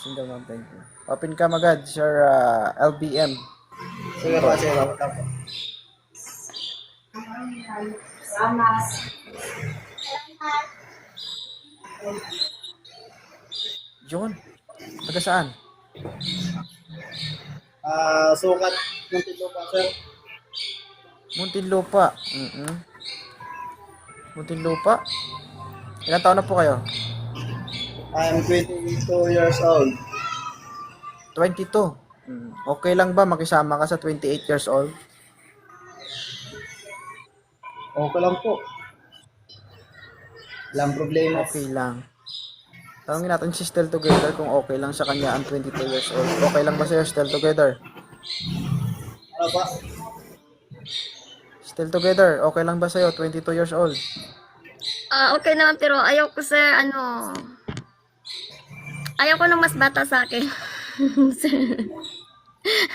Single mom, thank you. Open cam agad, Sir LBM. Sige po, sige po. John, taga saan? Sukat ng tito po, sir. Muntinlupa. Muntinlupa? Ilang taon na po kayo? I am 22 years old. 22. Okay lang ba makisama ka sa 28 years old? Okay lang po. Walang problema. Okay lang. Tanungin natin si Still Together kung okay lang sa kanya ang 22 years old. Okay lang ba sa'yo, Still Together? Ano pa? Still Together, okay lang ba sa'yo, 22 years old? Okay naman, pero ayaw ko, sir, ayaw ko ng mas bata sa akin.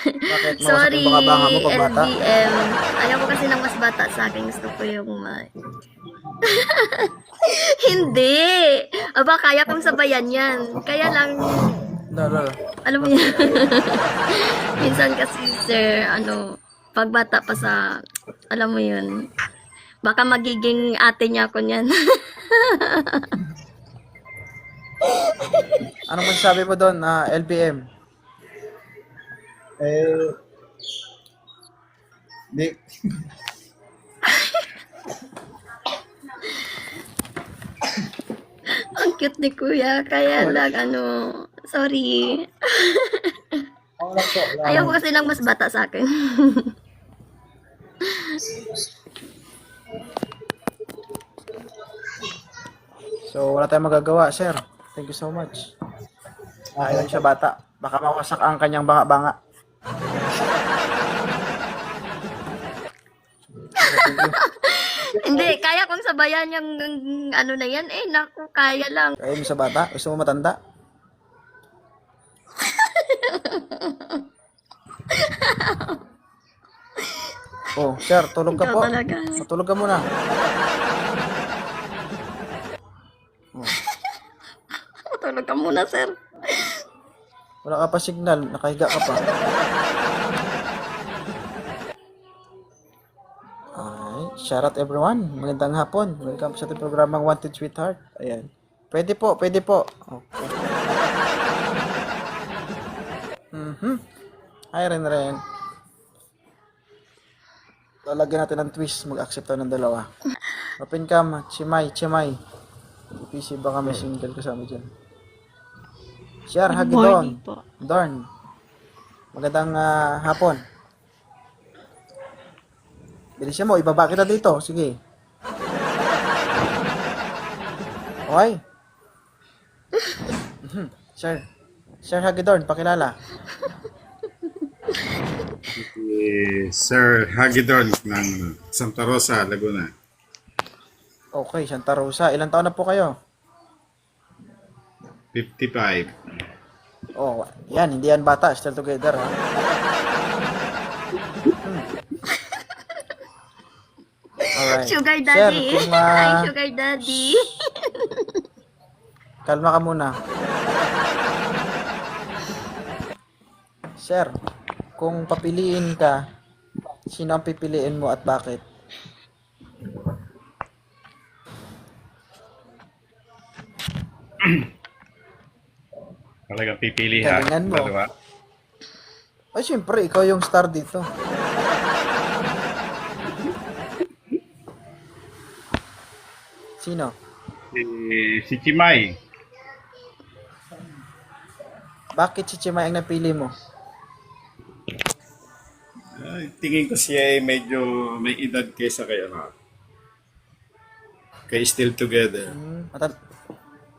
Bakit? Mawasak Sorry, yung baka-banga mo pag bata? LBM. Ayaw ko kasi ng mas bata sa akin. Gusto ko yung Hindi. Aba, kaya kong sabayan yan. Kaya lang, No. alam mo yan. Minsan kasi, sir, pag bata pa sa, alam mo yun, baka magiging ate niya ako niyan. Anong masasabi mo doon, LBM? Di. Ang cute ni Kuya. Kaya lang, sorry. Ako lang po. Ayaw ko kasi ng mas bata sa akin. So, wala tayong magagawa, sir. Thank you so much. Ayaw siya bata. Baka mawasak ang kanyang banga-banga. Hindi, kaya kong sabayan yung na yan. Naku, kaya lang. Kaya mo sa bata? Gusto mo matanda? Oh, sir, tulog ka Ikaw po. talaga. Matulog ka muna. Tulog ka muna, sir. Wala ka pa signal, nakahiga ka pa. Ay, shout out everyone. Magandang hapon. Welcome sa ating programang Wanted Sweetheart. Ayan. Pwede po, pwede po. Okay. Hi, Ren. Lalagyan natin ng twist. Mag-accept tayo ng dalawa. Open cam, Chimay. PC baka may single kasama dyan. Share, hagi doon. Darn. Magandang hapon. Bilisan mo, ibaba kita dito. Sige. Okay. Sir Hagidorn, pakilala. Sir Hagidorn ng Santa Rosa, Laguna. Okay, Santa Rosa. Ilang taon na po kayo? 55. Oh, yan. Hindi yan bata. Still together, ha? Alright. Sugar Sir, daddy. kung, Hi, sugar daddy. kalma ka muna. Sir, kung papiliin ka, sino ang pipiliin mo at bakit? Talagang pipili ha. Galingan mo. Dalawa. Ay, siyempre, ikaw yung star dito. Sino? Si Chimay. Bakit si Chimay ang napili mo? Tingin ko siya ay medyo may edad kaysa kay kay Still Together.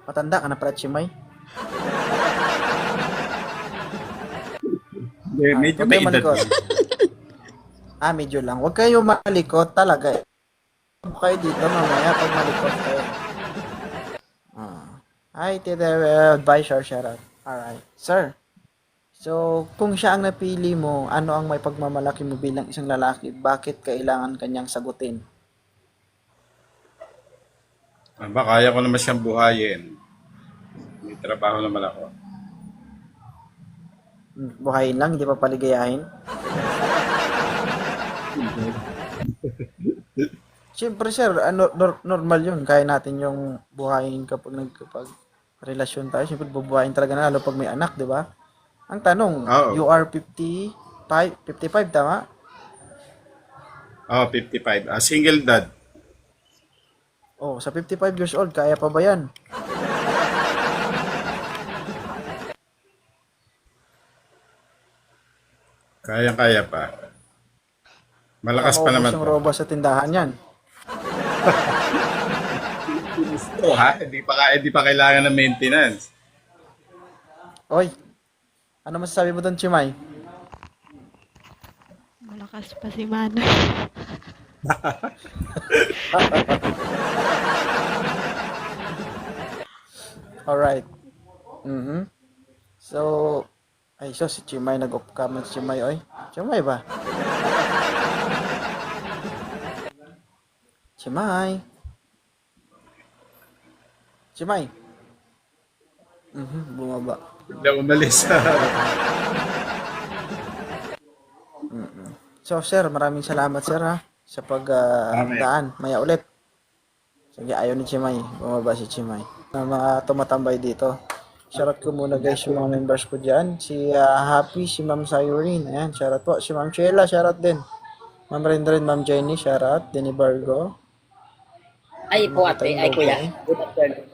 Matanda ka na pala, Chimay? Medyo Huwag may kayo edad. malikot. Medyo lang. Huwag kayo malikot talaga. Huwag kayo dito mamaya pag malikot kayo. Hi, Tita Advisor, shout out. Alright. Sir, so kung siya ang napili mo, ano ang may pagmamalaki mo bilang isang lalaki? Bakit kailangan kanyang sagutin? Kaya ko naman siyang buhayin. May trabaho naman ako. Buhayin lang, hindi pa paligayahin. Siyempre sir, normal yun. Kaya natin yung buhayin kapag relasyon tayo. Siyempre bubuhayin talaga na lalo pag may anak, di ba? Ang tanong, Oo. you are 55 tama? Oh, 55. Single dad. Oh, sa 55 years old, kaya pa ba yan? Kaya-kaya pa. Malakas pa Maubos naman yung to. robot sa tindahan yan. Oh, ha? Hindi pa kailangan ng maintenance. Oy, ano masasabi mo doon, Chimay? Malakas pa si Manay. Alright. So, si Chimay nag-off comment si Chimay, oy. Chimay ba? Chimay. Chimay. Bumaba. Bigla umalis. So, sir, maraming salamat, sir, ha, sa pagdaan. Maya ulit. Sige, ayaw ni Chimay. Bumaba si Chimay. Na mga tumatambay dito. Shoutout ko muna guys yung mga members ko dyan. Si Happy, si Ma'am Sayurine. Ayan, shoutout po. Si Ma'am Chela, shoutout din. Ma'am Rendren, Ma'am Jenny, shoutout. Denny Bargo. Ay po ate, ay kuya. Good afternoon.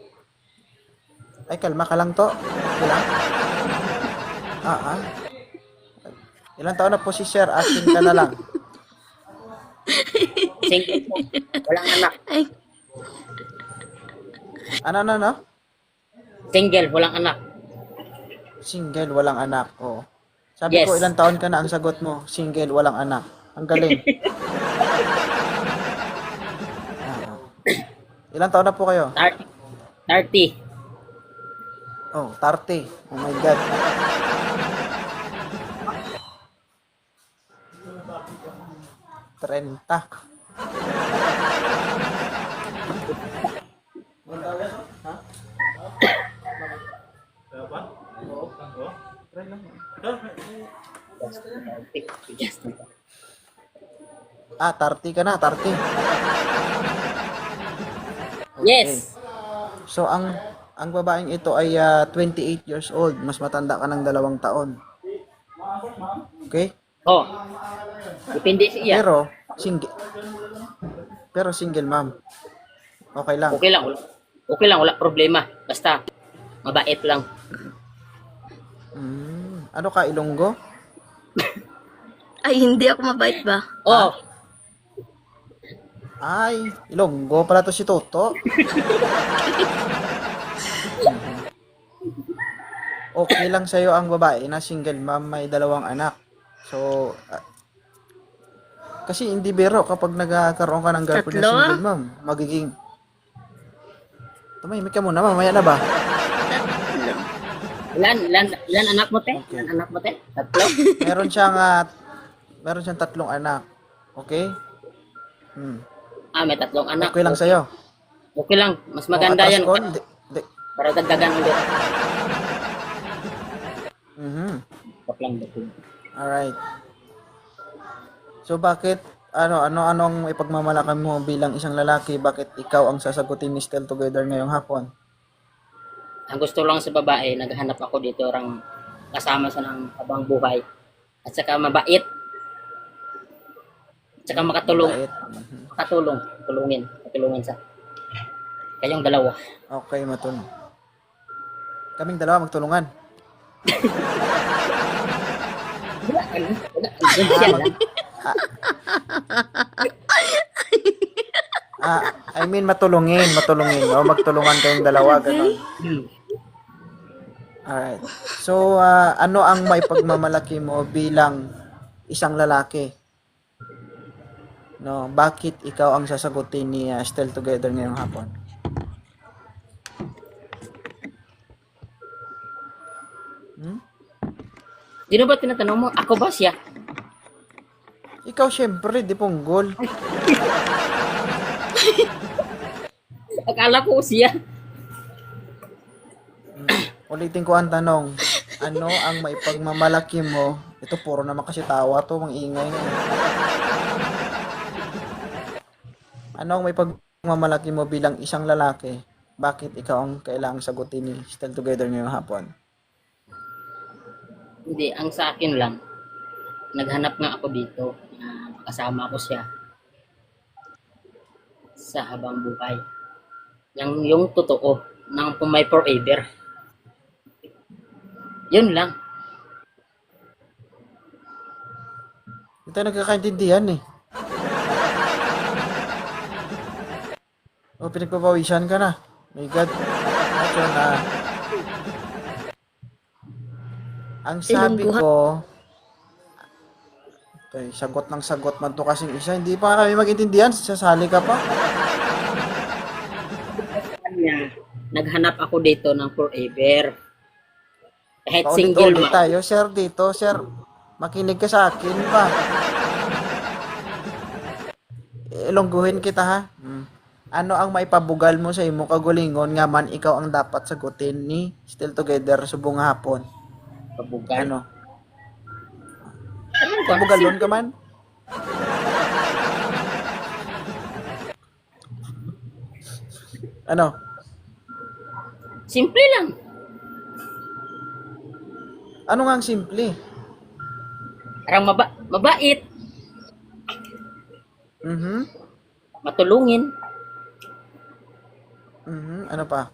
Ay, kalma ka lang to. Okay lang. Ilang taon na po si Sir? Asking ka na lang. Single po. Walang anak. Ay, Ano? Single, walang anak. Single, walang anak. Oo. Sabi Yes. ko, ilang taon ka na ang sagot mo? Single, walang anak. Ang galing. Ilang taon na po kayo? 30. Oh, 30. Oh my God. Trenta. Yes. 30 ka na, 30. Yes. So, ang babaeng ito ay 28 years old. Mas matanda ka ng 2 taon. Okay? Oh. Depende siya. Pero single ma'am. Okay lang. Okay lang. Okay lang, wala problema. Basta, mabait lang. Ano ka, Ilonggo? ay, hindi ako mabait ba? Oh. Ay, Ilonggo pala to si Toto. Okay lang sa'yo ang babae na single ma'am, may 2 anak. So, kasi hindi biro kapag nagkakaroon ka ng girlfriend na Tatlo? single ma'am, magiging tumahimik ka muna, mamaya na ba? Ilan anak mo, te? Okay. Ilan anak mo, te? 3? Meron siyang 3 anak. Okay? May 3 anak. Okay lang sa'yo. Okay lang. Mas maganda Atras yan. ko, Para dagdagan ulit. Wag lang. Alright. So bakit anong ipagmamalaki mo bilang isang lalaki? Bakit ikaw ang sasagutin ni Still Together ngayong hapon? Ang gusto lang sa babae, naghahanap ako dito orang kasama sa ng habang buhay. At saka mabait. At saka makatulong. Bait. Katulungin sa kayong dalawa. Okay, matulong. Kaming 2 magtulungan. Wala. Siya lang. I mean matulungin. O magtulungan kayong 2, ganun. Alright. So, ano ang may pagmamalaki mo bilang isang lalaki? No, bakit ikaw ang sasagutin ni Still Together ngayong hapon? Di na ba tinatanong mo, ako ba siya? Ikaw syempre, di punggol. Akala ko siya. Ulitin ko ang tanong. Ano ang maipagmamalaki mo? Ito, puro naman kasi tawa to, mang ingay na. Ano ang maipagmamalaki mo bilang isang lalaki? Bakit ikaw ang kailangang sagutin ni Still Together ngayong hapon? Hindi, ang sa akin lang, naghanap nga ako dito na makasama ko siya sa habang buhay. Yung totoo, ng may forever. Yun lang. Hindi tayo nagkakaintindihan eh. O, pinagpapawisan ka na. My God. Ito na. Ang sabi ko, okay, sagot ng sagot man to kasing isa. Hindi pa kami mag-intindihan. Sasali ka pa. Kanya, naghanap ako dito ng forever. Kahit single Paulit-ulit man. tayo. Sir, dito. Sir, makinig ka sa akin pa. Ilongguhin kita ha. Ano ang maipabugal mo sa imo kagulingon nga man ikaw ang dapat sagutin ni Still Together subong hapon? Pabugal. Ano? Ano ba? Bugalon ka man? Ano? Simple lang. Ano nga ang simple? Parang mabait, matulungin, Ano pa?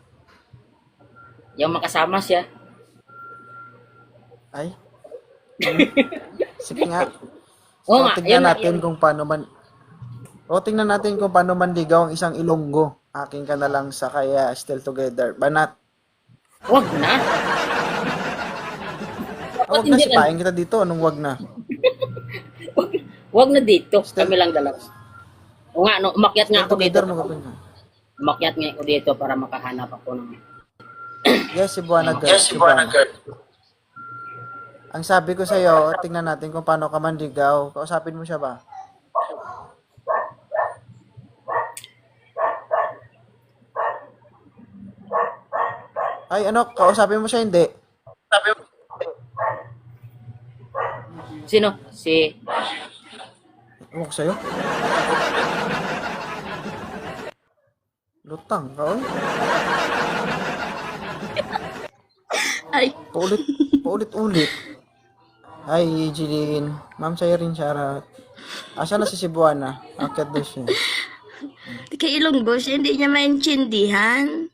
yung makasama siya. Ay? Sige nga. Oo So, nga, tingnan yun, natin kung paano man... tingnan natin kung paano manligaw ang isang Ilonggo. Akin ka na lang sa kaya Still Together. Banat. Wag na. Wag na, sipain kita dito. Anong wag na? Wag na dito. Kami lang dalawa. O nga, no, umakyat nga Still ako dito. Together mo kapin ka. Umakyat nga ako dito para makahanap ako ng... Yes, si Buana Girl. Yes, si Buana Girl. Ang sabi ko sa'yo, tingnan natin kung paano ka manligaw. Kausapin mo siya ba? Ay, ano? Kausapin mo siya, hindi? Sino? Si... Ewan ko sa'yo. Lutang ka, oy. Ay, Paulit-ulit. Hi, Jeline. Ma'am, sa'yo rin shoutout. Asa na si Cebuana? Akyat daw siya. kay Ilonggo siya, hindi niya maintindihan.